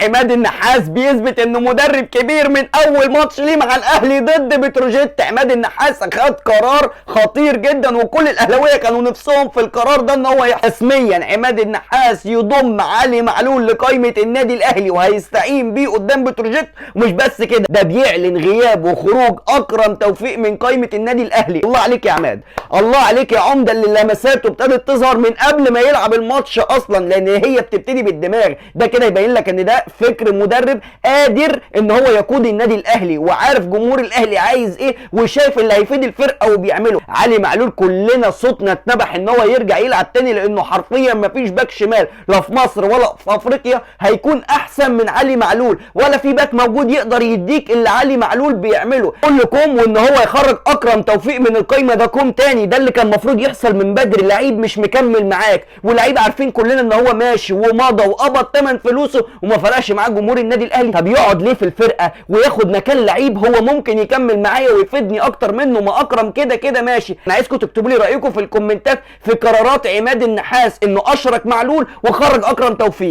عماد النحاس بيثبت انه مدرب كبير من اول ماتش ليه مع الاهلي ضد بتروجيت. عماد النحاس خد قرار خطير جدا وكل الاهلاويه كانوا نفسهم في القرار ده ان هو حسميا عماد النحاس يضم علي معلول لقائمه النادي الاهلي وهيستعين بيه قدام بتروجيت. ومش بس كده، ده بيعلن غياب وخروج اكرم توفيق من قائمه النادي الاهلي. الله عليك يا عماد، الله عليك يا عمده، اللي لمساته ابتدت تظهر من قبل ما يلعب الماتش اصلا، لان هي بتبتدي بالدماغ. ده كده يبين لك ان ده فكر مدرب قادر ان هو يقود النادي الاهلي وعارف جمهور الاهلي عايز ايه وشايف اللي هيفيد الفرقه وبيعمله. علي معلول كلنا صوتنا اتنبح ان هو يرجع يلعب تاني، لانه حرفيا مفيش باك شمال لا في مصر ولا في افريقيا هيكون احسن من علي معلول، ولا في باك موجود يقدر يديك اللي علي معلول بيعمله. كل كوم وان هو يخرج اكرم توفيق من القايمه ده كوم تاني. ده اللي كان المفروض يحصل من بدري. لعيب مش مكمل معاك، ولعيب عارفين كلنا ان هو ماشي ومضى وقبض ثمن فلوسه وما فرقش معاه جمهور النادي الاهلي. طب يقعد ليه في الفرقه وياخد مكان لعيب هو ممكن يكمل معايا ويفيدني اكتر منه؟ ما اكرم كده كده ماشي. انا عايزكم تكتبوا لي رايكم في الكومنتات في قرارات عماد النحاس انه اشرك معلول وخرج اكرم توفيق.